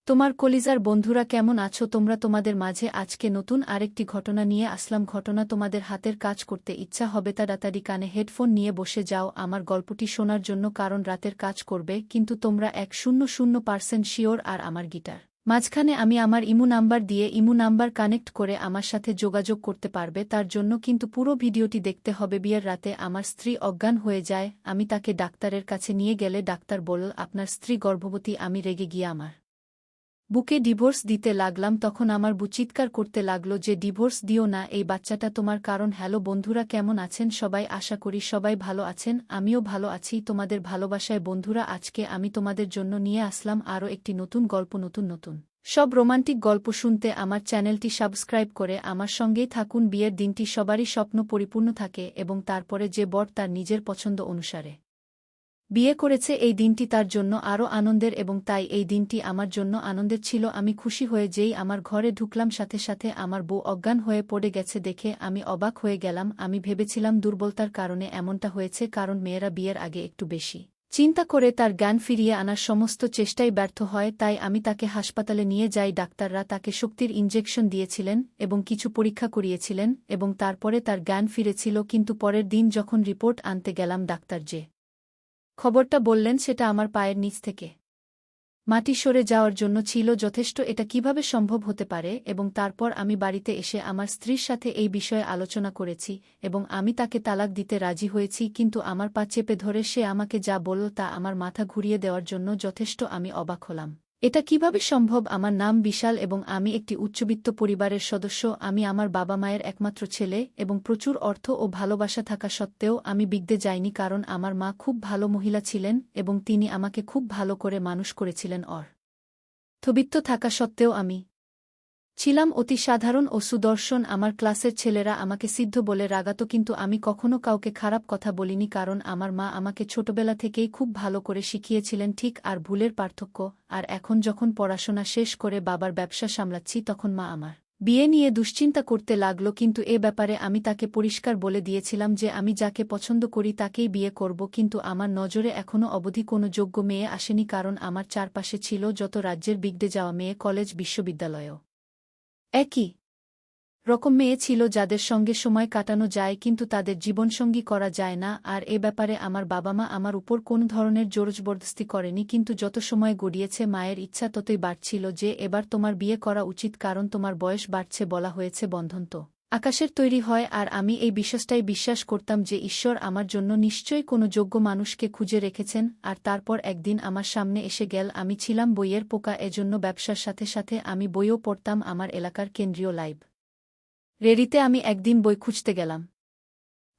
তোমার কলিজার বন্ধুরা কেমন আছো তোমরা? তোমাদের মাঝে আজকে নতুন আরেকটি ঘটনা নিয়ে আসলাম। ঘটনা তোমাদের হাতের কাজ করতে ইচ্ছা হবে তাড়াতাড়ি কানে হেডফোন নিয়ে বসে যাও আমার গল্পটি শোনার জন্য, কারণ রাতের কাজ করবে কিন্তু তোমরা 100% শিওর। আর আমার গিটার মাঝখানে আমি আমার ইমু নাম্বার দিয়ে ইমু নাম্বার কানেক্ট করে আমার সাথে যোগাযোগ করতে পারবে, তার জন্য কিন্তু পুরো ভিডিওটি দেখতে হবে। বিয়ের রাতে আমার স্ত্রী অজ্ঞান হয়ে যায়, আমি তাকে ডাক্তারের কাছে নিয়ে গেলে ডাক্তার বলল আপনার স্ত্রী গর্ভবতী। আমি রেগে গিয়ে আমার বুকে ডিভোর্স দিতে লাগলাম। তখন আমার বউ চিৎকার করতে লাগলো যে ডিভোর্স দিও না, এই বাচ্চাটা তোমার। কারণ হ্যালো বন্ধুরা, কেমন আছেন সবাই? আশা করি সবাই ভালো আছেন, আমিও ভালো আছি তোমাদের ভালোবাসায়। বন্ধুরা, আজকে আমি তোমাদের জন্য নিয়ে আসলাম আরও একটি নতুন গল্প। নতুন সব রোমান্টিক গল্প শুনতে আমার চ্যানেলটি সাবস্ক্রাইব করে আমার সঙ্গেই থাকুন। বিয়ের দিনটি সবারই স্বপ্ন পরিপূর্ণ থাকে এবং তারপরে যে বর তার নিজের পছন্দ অনুসারে বিয়ে করেছে, এই দিনটি তার জন্য আরও আনন্দের এবং তাই এই দিনটি আমার জন্য আনন্দের ছিল। আমি খুশি হয়ে যেই আমার ঘরে ঢুকলাম সাথে সাথে আমার বউ অজ্ঞান হয়ে পড়ে গেছে দেখে আমি অবাক হয়ে গেলাম। আমি ভেবেছিলাম দুর্বলতার কারণে এমনটা হয়েছে, কারণ মেয়েরা বিয়ের আগে একটু বেশি চিন্তা করে তার জ্ঞান ফিরিয়ে আনার সমস্ত চেষ্টাই ব্যর্থ হয়। তাই আমি তাকে হাসপাতালে নিয়ে যাই। ডাক্তাররা তাকে শক্তির ইনজেকশন দিয়েছিলেন এবং কিছু পরীক্ষা করিয়েছিলেন এবং তারপরে তার জ্ঞান ফিরেছিল। কিন্তু পরের দিন যখন রিপোর্ট আনতে গেলাম, ডাক্তার যে খবরটা বললেন সেটা আমার পায়ের নিচ থেকে মাটি সরে যাওয়ার জন্য ছিল যথেষ্ট। এটা কিভাবে সম্ভব হতে পারে? এবং তারপর আমি বাড়িতে এসে আমার স্ত্রীর সাথে এই বিষয়ে আলোচনা করেছি এবং আমি তাকে তালাক দিতে রাজি হয়েছি। কিন্তু আমার পা চেপে ধরে সে আমাকে যা বলল তা আমার মাথা ঘুরিয়ে দেওয়ার জন্য যথেষ্ট। আমি অবাক হলাম, এটা কিভাবে সম্ভব? আমার নাম বিশাল এবং আমি একটি উচ্চবিত্ত পরিবারের সদস্য। আমি আমার বাবা মায়ের একমাত্র ছেলে এবং প্রচুর অর্থ ও ভালোবাসা থাকা সত্ত্বেও আমি বিগড়ে যাইনি, কারণ আমার মা খুব ভালো মহিলা ছিলেন এবং তিনি আমাকে খুব ভালো করে মানুষ করেছিলেন। অর্থবিত্ত থাকা সত্ত্বেও আমি ছিলাম অতি সাধারণ ও সুদর্শন। আমার ক্লাসের ছেলেরা আমাকে সিদ্ধ বলে রাগাত, কিন্তু আমি কখনো কাউকে খারাপ কথা বলিনি, কারণ আমার মা আমাকে ছোটবেলা থেকেই খুব ভালো করে শিখিয়েছিলেন ঠিক আর ভুলের পার্থক্য। আর এখন যখন পড়াশোনা শেষ করে বাবার ব্যবসা সামলাচ্ছি, তখন মা আমার বিয়ে নিয়ে দুশ্চিন্তা করতে লাগল। কিন্তু এ ব্যাপারে আমি তাকে পরিষ্কার বলে দিয়েছিলাম যে আমি যাকে পছন্দ করি তাকেই বিয়ে করব। কিন্তু আমার নজরে এখনও অবধি কোনো যোগ্য মেয়ে আসেনি, কারণ আমার চারপাশে ছিল যত রাজ্যের বিগড়ে যাওয়া মেয়ে, কলেজ বিশ্ববিদ্যালয়েও একই রকম মেয়ে ছিল যাদের সঙ্গে সময় কাটানো যায় কিন্তু তাদের জীবনসঙ্গী করা যায় না। আর এ ব্যাপারে আমার বাবা মা আমার উপর কোন ধরনের জোরজবরদস্তি করেনি, কিন্তু যত সময় গড়িয়েছে মায়ের ইচ্ছা ততই বাড়ছিল যে এবার তোমার বিয়ে করা উচিত, কারণ তোমার বয়স বাড়ছে। বলা হয়েছে বন্ধন তো আকাশের তৈরি হয়। আর আমি এই বিশ্বাসটাই বিশ্বাস করতাম যে ঈশ্বর আমার জন্য নিশ্চয়ই কোনো যোগ্য মানুষকে খুঁজে রেখেছেন। আর তারপর একদিন আমার সামনে এসে গেল। আমি ছিলাম বইয়ের পোকা, এজন্য ব্যবসার সাথে সাথে আমি বইও পড়তাম। আমার এলাকার কেন্দ্রীয় লাইব্রেরিতে আমি একদিন বই খুঁজতে গেলাম,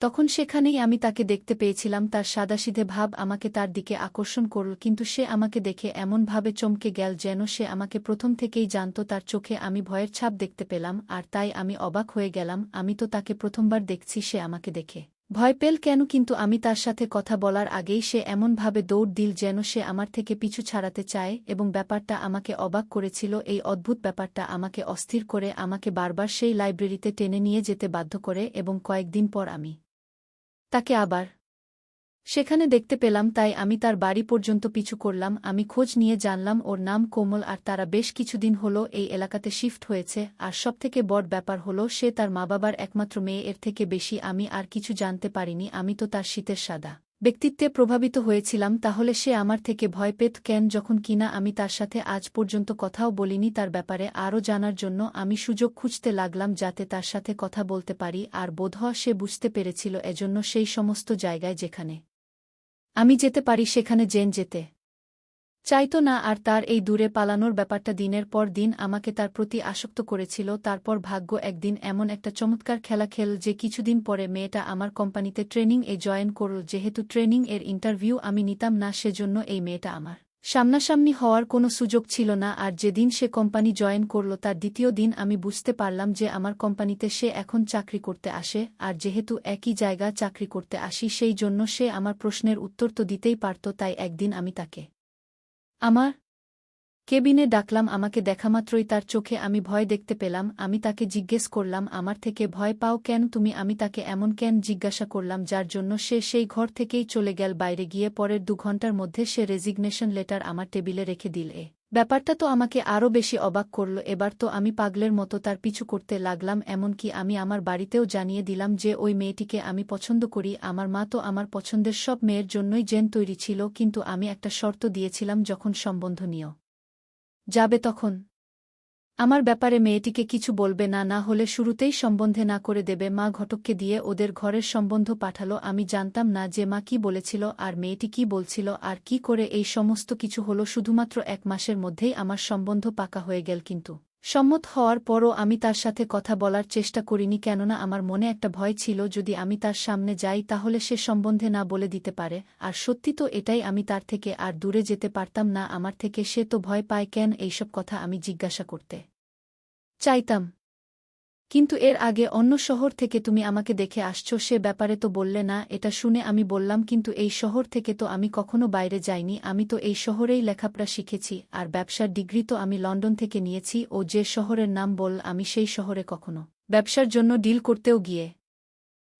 তখন সেখানেই আমি তাকে দেখতে পেয়েছিলাম। তার সাদাসিধে ভাব আমাকে তার দিকে আকর্ষণ করল, কিন্তু সে আমাকে দেখে এমনভাবে চমকে গেল যেন সে আমাকে প্রথম থেকেই জানত। তার চোখে আমি ভয়ের ছাপ দেখতে পেলাম, আর তাই আমি অবাক হয়ে গেলাম। আমি তো তাকে প্রথমবার দেখছি, সে আমাকে দেখে ভয় পেল কেন? কিন্তু আমি তার সাথে কথা বলার আগেই সে এমনভাবে দৌড় দিল যেন সে আমার থেকে পিছু ছাড়াতে চায়, এবং ব্যাপারটা আমাকে অবাক করেছিল। এই অদ্ভুত ব্যাপারটা আমাকে অস্থির করে আমাকে বারবার সেই লাইব্রেরিতে টেনে নিয়ে যেতে বাধ্য করে, এবং কয়েকদিন পর আমি তাকে আবার সেখানে দেখতে পেলাম। তাই আমি তার বাড়ি পর্যন্ত পিছু করলাম। আমি খোঁজ নিয়ে জানলাম ওর নাম কোমল, আর তারা বেশ কিছুদিন হলো এই এলাকাতে শিফট হয়েছে। আর সবথেকে বড় ব্যাপার হলো সে তার মা বাবার একমাত্র মেয়ে। এর থেকে বেশি আমি আর কিছু জানতে পারিনি। আমি তো তার শীতের সাদা ব্যক্তিত্বে প্রভাবিত হয়েছিলাম। তাহলে সে আমার থেকে ভয় পেত কেন, যখন কিনা আমি তার সাথে আজ পর্যন্ত কথাও বলিনি? তার ব্যাপারে আরও জানার জন্য আমি সুযোগ খুঁজতে লাগলাম যাতে তার সাথে কথা বলতে পারি। আর বোধহয় সে বুঝতে পেরেছিল, এজন্য সেই সমস্ত জায়গায় যেখানে আমি যেতে পারি সেখানে যেতে চাইতো না। আর তার এই দূরে পালানোর ব্যাপারটা দিনের পর দিন আমাকে তার প্রতি আসক্ত করেছিল। তারপর ভাগ্য একদিন এমন একটা চমৎকার খেলা খেল যে কিছুদিন পরে মেয়েটা আমার কোম্পানিতে ট্রেনিং এ জয়েন করল। যেহেতু ট্রেনিং এর ইন্টারভিউ আমি নিতাম না, সেজন্য এই মেয়েটা আমার সামনাসামনি হওয়ার কোনো সুযোগ ছিল না। আর যেদিন সে কোম্পানি জয়েন করল তার দ্বিতীয় দিন আমি বুঝতে পারলাম যে আমার কোম্পানিতে সে এখন চাকরি করতে আসে। আর যেহেতু একই জায়গা চাকরি করতে আসি, সেই জন্য সে আমার প্রশ্নের উত্তর তো দিতেই পারত। তাই একদিন আমি তাকে আমার কেবিনে ডাকলাম। আমাকে দেখামাত্রই তার চোখে আমি ভয় দেখতে পেলাম। আমি তাকে জিজ্ঞেস করলাম, আমার থেকে ভয় পাও কেন তুমি? আমি তাকে এমন কেন জিজ্ঞাসা করলাম যার জন্য সে সেই ঘর থেকেই চলে গেল বাইরে গিয়ে। পরের 2 ঘন্টার মধ্যে সে রেজিগনেশন লেটার আমার টেবিলে রেখে দিল। ব্যাপারটা তো আমাকে আরও বেশি অবাক করল। এবার তো আমি পাগলের মতো তার পিছু করতে লাগলাম, এমনকি আমি আমার বাড়িতেও জানিয়ে দিলাম যে ওই মেয়েটিকে আমি পছন্দ করি। আমার মা তো আমার পছন্দের সব মেয়ের জন্যই জেন তৈরি ছিল, কিন্তু আমি একটা শর্ত দিয়েছিলাম, যখন সম্বন্ধ নিয়েও যাবে তখন আমার ব্যাপারে মেয়েটিকে কিছু বলবে না, না হলে শুরুতেই সম্বন্ধে না করে দেবে। মা ঘটককে দিয়ে ওদের ঘরের সম্বন্ধ পাঠালো। আমি জানতাম না যে মা কি বলেছিল আর মেয়েটি কি বলছিল আর কি করে এই সমস্ত কিছু হলো। শুধুমাত্র 1 মাসের মধ্যেই আমার সম্বন্ধ পাকা হয়ে গেল, কিন্তু সম্মত হওয়ার পরও আমি তার সাথে কথা বলার চেষ্টা করিনি, কেননা আমার মনে একটা ভয় ছিল যদি আমি তার সামনে যাই তাহলে সে সম্বন্ধে না বলে দিতে পারে। আর সত্যি তো এটাই, আমি তার থেকে আর দূরে যেতে পারতাম না আমার থেকে। সে তো ভয় পায় কেন, এইসব কথা আমি জিজ্ঞাসা করতে চাইতাম। কিন্তু এর আগে অন্য শহর থেকে তুমি আমাকে দেখে আসছো, সে ব্যাপারে তো বললে না। এটা শুনে আমি বললাম, কিন্তু এই শহর থেকে তো আমি কখনো বাইরে যাইনি, আমি তো এই শহরেই লেখাপড়া শিখেছি, আর ব্যবসার ডিগ্রি তো আমি লন্ডন থেকে নিয়েছি। ও যে শহরের নাম বল, আমি সেই শহরে কখনো ব্যবসার জন্য ডিল করতেও গিয়ে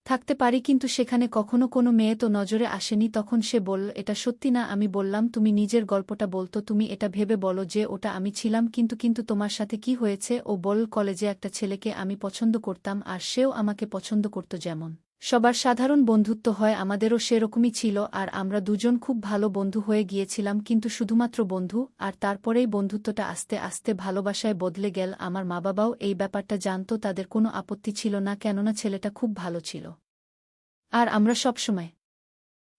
থাকতে পারি, কিন্তু সেখানে কখনো কোনো মেয়ে তো নজরে আসেনি। তখন সে বলল, এটা সত্যি না? আমি বললাম, তুমি নিজের গল্পটা বলতো, তুমি এটা ভেবে বলো যে ওটা আমি ছিলাম। কিন্তু তোমার সাথে কি হয়েছে? ও বলল, কলেজে একটা ছেলেকে আমি পছন্দ করতাম আর সেও আমাকে পছন্দ করত। যেমন সবার সাধারণ বন্ধুত্ব হয়, আমাদেরও সেরকমই ছিল, আর আমরা দুজন খুব ভালো বন্ধু হয়ে গিয়েছিলাম, কিন্তু শুধুমাত্র বন্ধু। আর তারপরেই বন্ধুত্বটা আস্তে আস্তে ভালোবাসায় বদলে গেল। আমার মা বাবাও এই ব্যাপারটা জানত, তাদের কোনো আপত্তি ছিল না, কেননা ছেলেটা খুব ভালো ছিল। আর আমরা সবসময়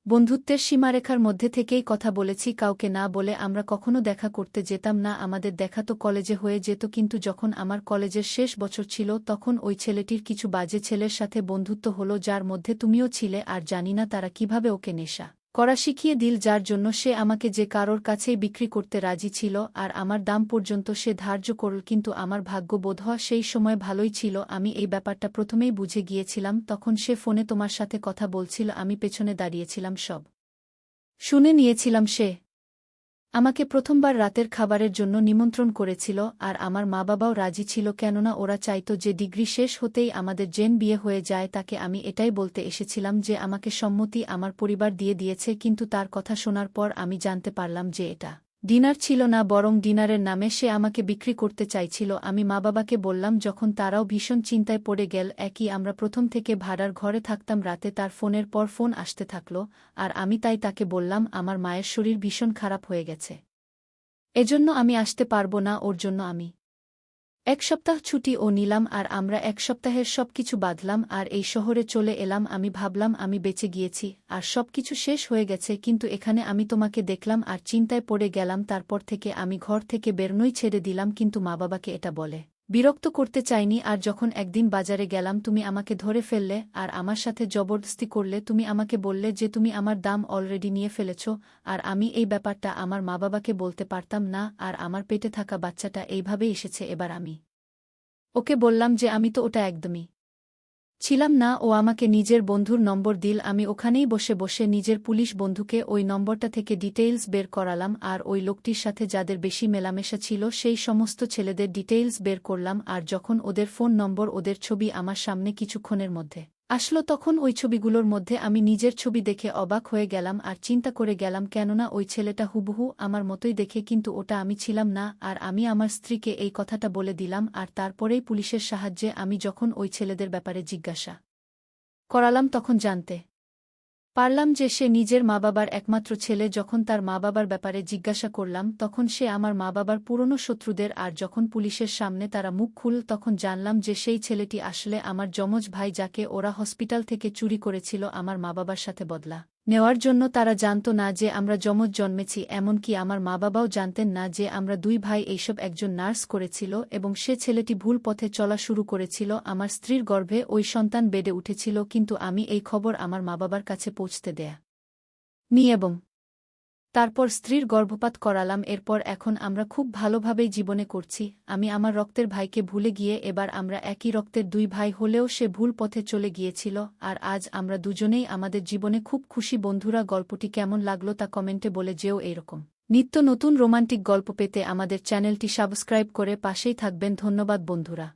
বন্ধুত্বের সীমারেখার মধ্যে থেকেই কথা বলেছি, কাউকে না বলে। আমরা কখনো দেখা করতে যেতাম না, আমাদের দেখা তো কলেজে হয়ে যেত। কিন্তু যখন আমার কলেজের শেষ বছর ছিল তখন ওই ছেলেটির কিছু বাজে ছেলের সাথে বন্ধুত্ব হলো, যার মধ্যে তুমিও ছিলে। আর জানি না তারা কিভাবে ওকে নেশা করা শিখিয়ে দিল, যার জন্য সে আমাকে যে কারোর কাছেই বিক্রি করতে রাজি ছিল, আর আমার দাম পর্যন্ত সে ধার্য করল। কিন্তু আমার ভাগ্য বোধহয় সেই সময় ভালোই ছিল, আমি এই ব্যাপারটা প্রথমেই বুঝে গিয়েছিলাম। তখন সে ফোনে তোমার সাথে কথা বলছিল, আমি পেছনে দাঁড়িয়েছিলাম, সব শুনে নিয়েছিলাম। সে আমাকে প্রথমবার রাতের খাবারের জন্য নিমন্ত্রণ করেছিল, আর আমার মা বাবাও রাজি ছিল, কেননা ওরা চাইতো যে ডিগ্রি শেষ হতেই আমাদের জেন বিয়ে হয়ে যায়। তাকে আমি এটাই বলতে এসেছিলাম যে আমাকে সম্মতি আমার পরিবার দিয়ে দিয়েছে। কিন্তু তার কথা শোনার পর আমি জানতে পারলাম যে এটা ডিনার ছিল না, বরং ডিনারের নামে সে আমাকে বিক্রি করতে চাইছিল। আমি মা বাবাকে বললাম, যখন তারাও ভীষণ চিন্তায় পড়ে গেল। একই আমরা প্রথম থেকে ভাড়ার ঘরে থাকতাম, রাতে তার ফোনের পর ফোন আসতে থাকল, আর আমি তাই তাকে বললাম আমার মায়ের শরীর ভীষণ খারাপ হয়ে গেছে, এজন্য আমি আসতে পারবো না। ওর জন্য আমি 1 সপ্তাহ ছুটি ও নিলাম, আর আমরা 1 সপ্তাহের সবকিছু বাঁধলাম আর এই শহরে চলে এলাম। আমি ভাবলাম আমি বেঁচে গিয়েছি আর সবকিছু শেষ হয়ে গেছে, কিন্তু এখানে আমি তোমাকে দেখলাম আর চিন্তায় পড়ে গেলাম। তারপর থেকে আমি ঘর থেকে বেরনোই ছেড়ে দিলাম, কিন্তু মা বাবাকে এটা বলে বিরক্ত করতে চাইনি। আর যখন একদিন বাজারে গেলাম, তুমি আমাকে ধরে ফেললে আর আমার সাথে জবরদস্তি করলে। তুমি আমাকে বললে যে তুমি আমার দাম অলরেডি নিয়ে ফেলেছ, আর আমি এই ব্যাপারটা আমার মা বাবাকে বলতে পারতাম না। আর আমার পেটে থাকা বাচ্চাটা এইভাবেই এসেছে। এবার আমি ওকে বললাম যে আমি তো ওটা একদমই ছিলাম না। ও আমাকে নিজের বন্ধুর নম্বর দিল, আমি ওখানেই বসে বসে নিজের পুলিশ বন্ধুকে ওই নম্বরটা থেকে ডিটেইলস বের করালাম, আর ওই লোকটির সাথে যাদের বেশি মেলামেশা ছিল সেই সমস্ত ছেলেদের ডিটেইলস বের করলাম। আর যখন ওদের ফোন নম্বর, ওদের ছবি আমার সামনে কিছুক্ষণের মধ্যে আসলো, তখন ওই ছবিগুলোর মধ্যে আমি নিজের ছবি দেখে অবাক হয়ে গেলাম আর চিন্তা করে গেলাম, কেননা ওই ছেলেটা হুবহু আমার মতোই দেখে, কিন্তু ওটা আমি ছিলাম না। আর আমি আমার স্ত্রীকে এই কথাটা বলে দিলাম, আর তারপরেই পুলিশের সাহায্যে আমি যখন ওই ছেলেদের ব্যাপারে জিজ্ঞাসা করালাম তখন জানতে পারলাম যে সে নিজের মা বাবার একমাত্র ছেলে। যখন তার মা বাবার ব্যাপারে জিজ্ঞাসা করলাম তখন সে আমার মা বাবার পুরনো শত্রুদের। আর যখন পুলিশের সামনে তারা মুখ খুলল তখন জানলাম যে সেই ছেলেটি আসলে আমার যমজ ভাই, যাকে ওরা হসপিটাল থেকে চুরি করেছিল আমার মা বাবার সাথে বদলা নেওয়ার জন্য। তারা জানত না যে আমরা যমজ জন্মেছি, এমনকি আমার মা বাবাও জানতেন না যে আমরা 2 ভাই। এইসব একজন নার্স করেছিল, এবং সে ছেলেটি ভুল পথে চলা শুরু করেছিল। আমার স্ত্রীর গর্ভে ওই সন্তান বেডে উঠেছিল, কিন্তু আমি এই খবর আমার মা বাবার কাছে পৌঁছতে দেয়া নি, এবং তারপর স্ত্রীর গর্ভপাত করালাম। এরপর এখন আমরা খুব ভালোভাবেই জীবনে করছি। আমি আমার রক্তের ভাইকে ভুলে গিয়ে এবার আমরা একই রক্তের 2 ভাই হলেও সে ভুল পথে চলে গিয়েছিল, আর আজ আমরা দুজনেই আমাদের জীবনে খুব খুশি। বন্ধুরা, গল্পটি কেমন লাগলো তা কমেন্টে বলে যেও। এইরকম নিত্য নতুন রোমান্টিক গল্প পেতে আমাদের চ্যানেলটি সাবস্ক্রাইব করে পাশেই থাকবেন। ধন্যবাদ বন্ধুরা।